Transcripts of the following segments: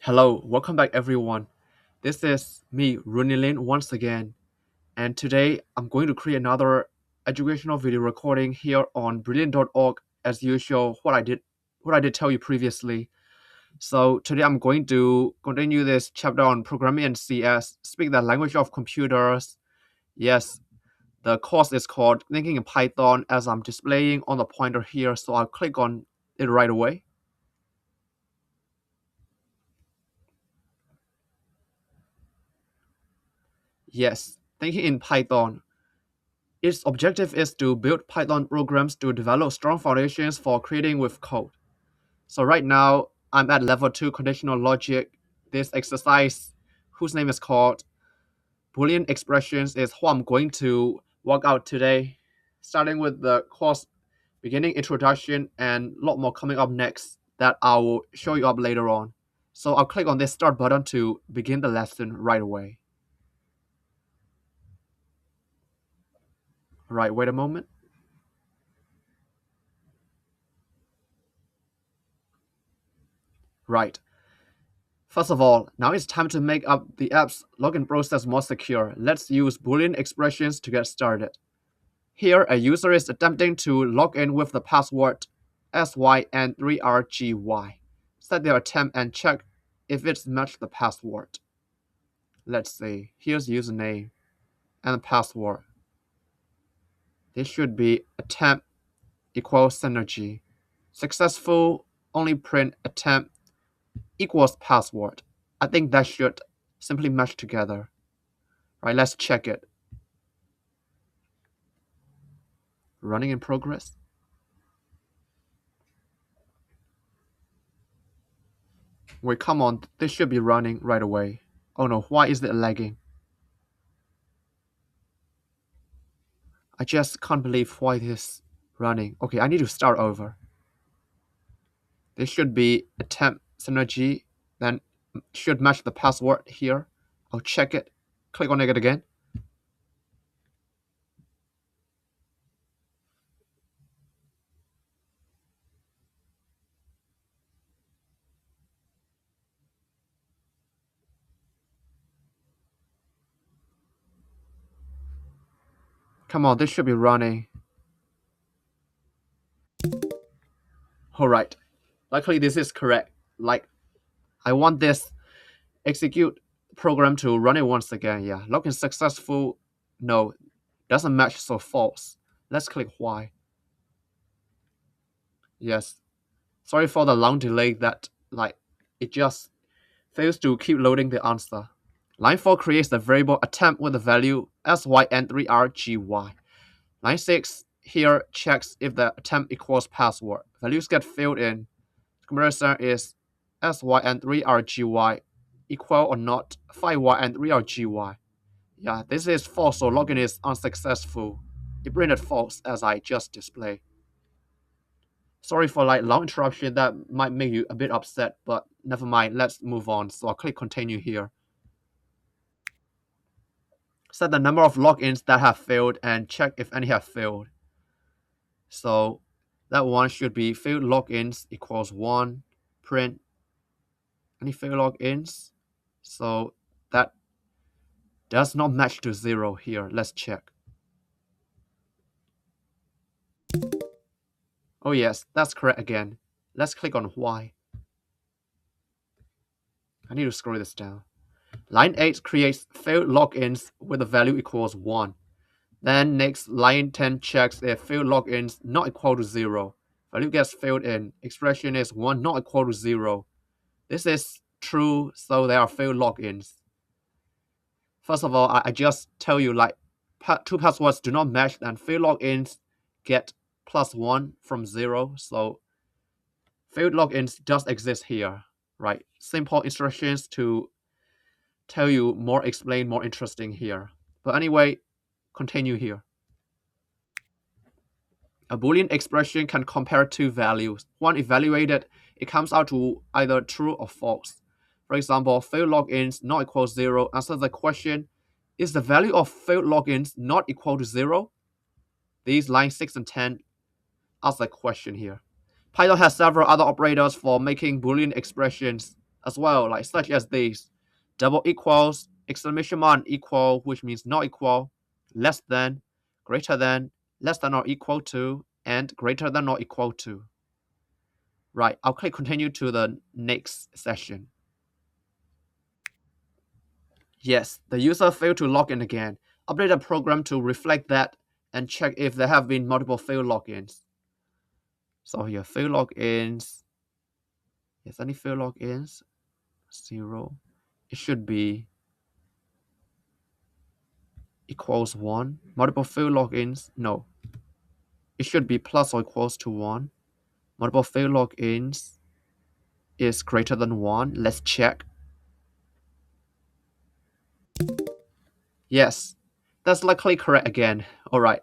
Hello, welcome back everyone. This is me, Runilin, once again. And today I'm going to create another educational video recording here on brilliant.org as usual, what I did tell you previously. So today I'm going to continue this chapter on programming and CS, speak the language of computers. Yes, the course is called Thinking in Python as I'm displaying on the pointer here, so I'll click on it right away. Yes, Thinking in Python. Its objective is to build Python programs to develop strong foundations for creating with code. So right now, I'm at level 2 conditional logic. This exercise, whose name is called Boolean Expressions, is what I'm going to work out today, starting with the course beginning introduction and a lot more coming up next that I will show you up later on. So I'll click on this start button to begin the lesson right away. Right, wait a moment. Right. First of all, now it's time to make up the app's login process more secure. Let's use Boolean expressions to get started. Here, a user is attempting to log in with the password SYN3RGY. Set their attempt and check if it's matched the password. Let's see, here's username and password. This should be attempt equals synergy. Successful, only print attempt equals password. I think that should simply match together. Right, let's check it. Running in progress. Wait, come on, this should be running right away. Oh no, why is it lagging? I just can't believe why it is running. Okay, I need to start over. This should be attempt synergy, then should match the password here. I'll check it. Click on it again. Come on, this should be running. Alright, luckily this is correct. Like, I want this execute program to run it once again. Yeah, login successful. No, doesn't match, so false. Let's click Y. Yes. Sorry for the long delay that it just fails to keep loading the answer. Line 4 creates the variable attempt with the value SYN3RGY. Line 6 here checks if the attempt equals password. Values get filled in. Comparison is SYN3RGY equal or not 5YN3RGY. Yeah, this is false, so login is unsuccessful. It printed false as I just displayed. Sorry for long interruption that might make you a bit upset, but never mind, let's move on. So I'll click continue here. Set the number of logins that have failed and check if any have failed. So that one should be failed logins equals 1, print any failed logins. So that does not match to 0 here. Let's check. Oh yes, that's correct again. Let's click on Y. I need to scroll this down. Line 8 creates failed logins with the value equals 1. Then next, line 10 checks if failed logins not equal to 0. Value gets filled in. Expression is 1 not equal to 0. This is true, so there are failed logins. First of all, I just tell you two passwords do not match, and failed logins get +1 from 0. So failed logins does exist here, right? Simple instructions to tell you more, explain more interesting here. But anyway, continue here. A Boolean expression can compare two values. When evaluated, it comes out to either true or false. For example, failed logins not equal 0. Answer the question, is the value of failed logins not equal to 0? These lines 6 and 10 ask the question here. Python has several other operators for making Boolean expressions. as well, like such as these: double equals, exclamation mark equal, which means not equal, less than, greater than, less than or equal to, and greater than or equal to. Right, I'll click continue to the next session. Yes, the user failed to log in again. Update the program to reflect that and check if there have been multiple failed logins. So here, failed logins. Yes, any failed logins? 0. It should be equals 1. Multiple failed logins? No. It should be plus or equals to 1. Multiple failed logins is greater than 1. Let's check. Yes, that's likely correct again. Alright,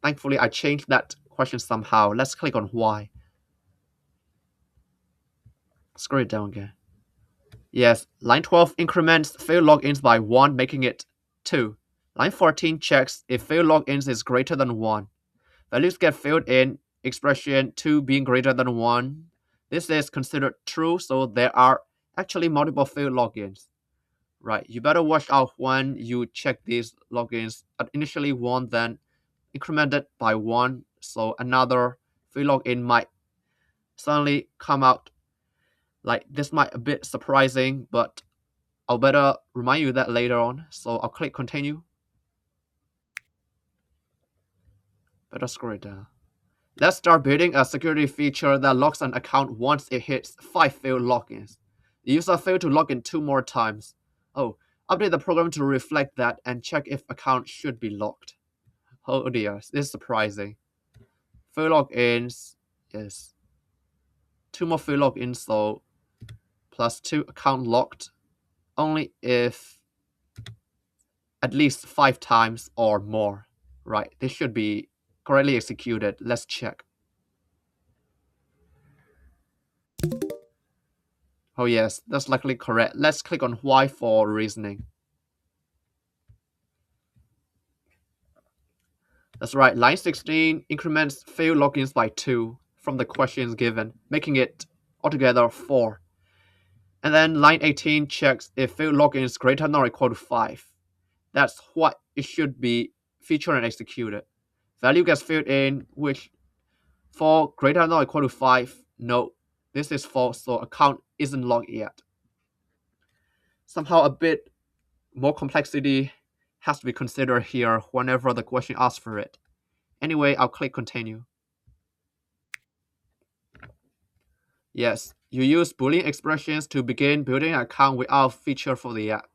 thankfully I changed that question somehow. Let's click on why. Scroll it down again. Yes, line 12 increments failed logins by 1, making it 2. Line 14 checks if failed logins is greater than 1. Values get filled in, expression 2 being greater than 1. This is considered true, so there are actually multiple failed logins. Right, you better watch out when you check these logins at initially 1, then incremented by 1, so another failed login might suddenly come out. Like, this might a bit surprising, but I'll better remind you that later on, so I'll click continue. Better scroll it down. Let's start building a security feature that locks an account once it hits 5 failed logins. The user failed to log in 2 more times. Oh, update the program to reflect that and check if account should be locked. Oh dear, this is surprising. Failed logins, yes. 2 more failed logins, so plus 2 account locked only if at least 5 times or more. Right, this should be correctly executed. Let's check. Oh yes, that's likely correct. Let's click on why for reasoning. That's right, line 16 increments failed logins by 2 from the questions given, making it altogether 4. And then line 18 checks if failed login is greater than or equal to 5. That's what it should be featured and executed. Value gets filled in, which for greater than or equal to 5, no, this is false, so account isn't logged yet. Somehow a bit more complexity has to be considered here whenever the question asks for it. Anyway, I'll click continue. Yes, you use Boolean expressions to begin building an account without feature for the app.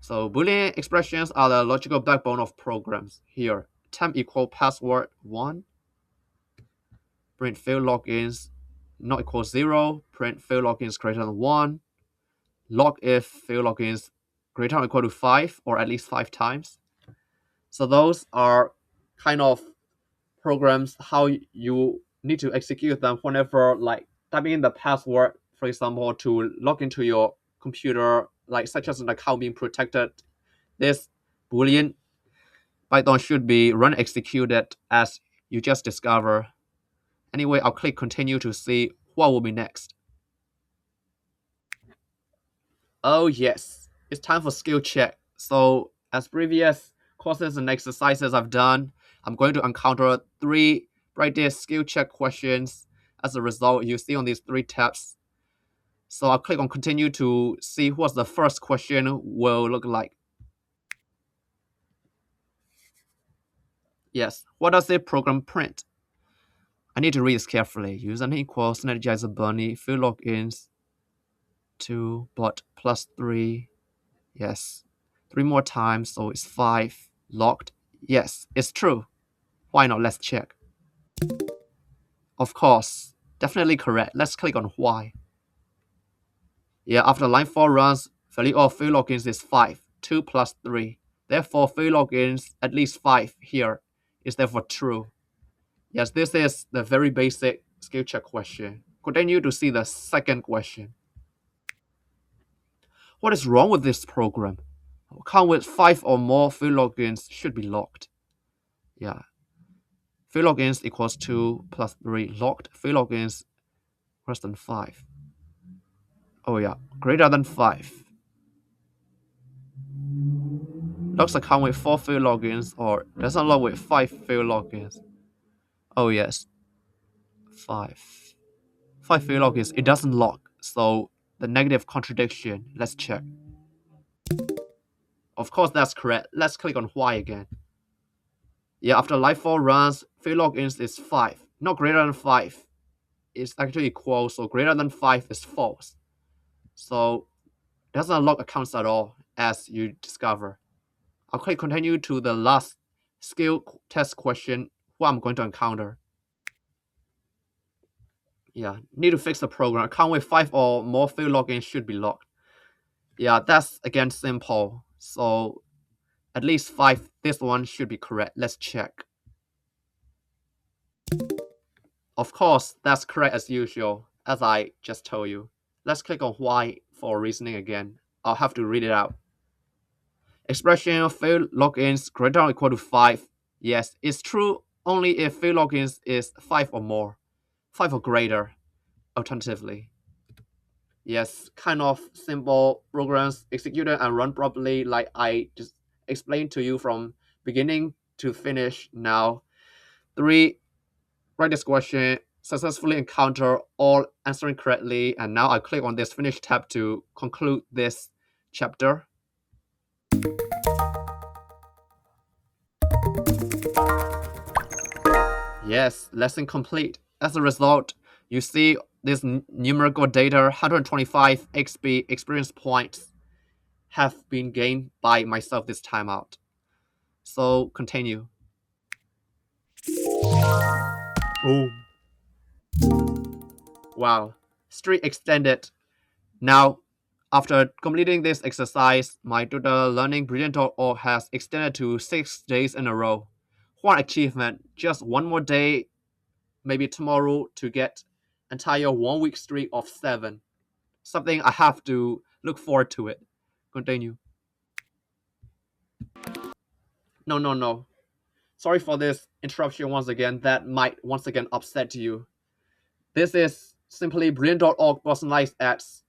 So Boolean expressions are the logical backbone of programs. Here, temp equal password 1, print failed logins not equal 0, print failed logins greater than 1, log if failed logins greater than or equal to 5 or at least 5 times. So those are kind of programs how you need to execute them whenever like typing in the password, for example, to log into your computer, like such as an account being protected. This Boolean Python should be run executed as you just discovered. Anyway, I'll click continue to see what will be next. Oh yes, it's time for skill check. So as previous courses and exercises I've done, I'm going to encounter 3 practice skill check questions. As a result, you see on these 3 tabs. So I'll click on continue to see what the first question will look like. Yes, what does the program print? I need to read this carefully. Username equals Energizer Bunny, field logins 2, but plus 3. Yes. 3 more times, so it's 5. Locked. Yes, it's true. Why not? Let's check. Of course. Definitely correct. Let's click on why. Yeah, after line 4 runs, value of field logins is 5. 2 plus 3. Therefore, field logins at least 5 here is therefore true. Yes, this is the very basic skill check question. Continue to see the second question. What is wrong with this program? Account with 5 or more field logins should be locked. Yeah. Field logins equals 2 plus 3 locked. Field logins less than 5. Oh yeah, greater than 5. Logs account with 4 failed logins or doesn't log with 5 failed logins. Oh yes, 5. 5 failed logins, it doesn't log. So the negative contradiction, let's check. Of course that's correct. Let's click on why again. Yeah, after live 4 runs, failed logins is 5. Not greater than 5. It's actually equal, so greater than 5 is false. So doesn't log accounts at all, as you discover. I'll click continue to the last skill test question who I'm going to encounter. Yeah, need to fix the program. Account with 5 or more failed logins should be logged. Yeah, that's again simple. So at least 5, this one should be correct. Let's check. Of course, that's correct as usual, as I just told you. Let's click on why for reasoning again. I'll have to read it out. Expression of failed logins greater or equal to 5. Yes, it's true only if failed logins is 5 or more. 5 or greater, alternatively. Yes, kind of simple programs executed and run properly like I just explained to you from beginning to finish now. 3, write this question, successfully encounter all answering correctly, and now I click on this finish tab to conclude this chapter. Yes, lesson complete. As a result, you see this numerical data 125 XP experience points have been gained by myself this time out. So continue. Oh. Wow. Streak extended. Now, after completing this exercise, my total learning brilliant.org has extended to 6 days in a row. What achievement. Just one more day, maybe tomorrow, to get entire 1 week streak of 7. Something I have to look forward to it. Continue. No. Sorry for this interruption once again that might once again upset you. This is simply brilliant.org personalized ads.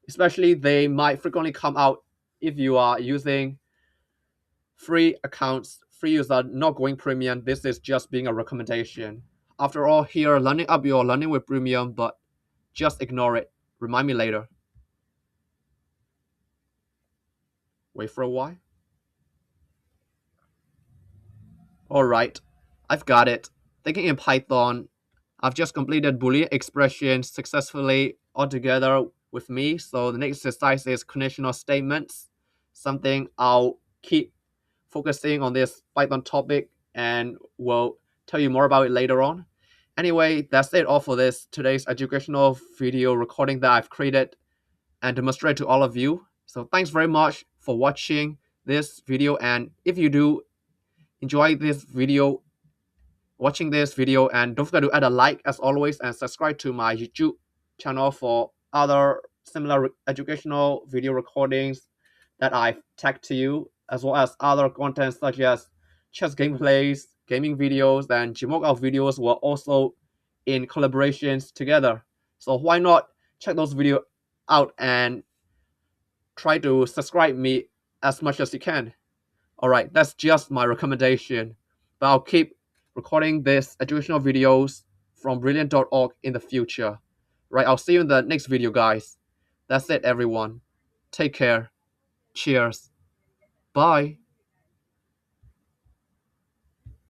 Especially they might frequently come out if you are using free accounts, free user, not going premium. This is just being a recommendation. After all, here learning up your learning with premium, but just ignore it. Remind me later. Wait for a while. Alright, I've got it. Thinking in Python, I've just completed Boolean expressions successfully altogether with me. So the next exercise is conditional statements, something I'll keep focusing on this Python topic and will tell you more about it later on. Anyway, that's it all for this today's educational video recording that I've created and demonstrate to all of you. So thanks very much for watching this video, and if you do enjoy this video, watching this video, and don't forget to add a like as always and subscribe to my YouTube channel for other similar educational video recordings that I've tagged to you, as well as other content such as chess gameplays, gaming videos, and Gmok out videos were also in collaborations together. So why not check those videos out and try to subscribe me as much as you can. Alright, that's just my recommendation. But I'll keep recording these educational videos from brilliant.org in the future. Right, I'll see you in the next video, guys. That's it, everyone. Take care. Cheers. Bye.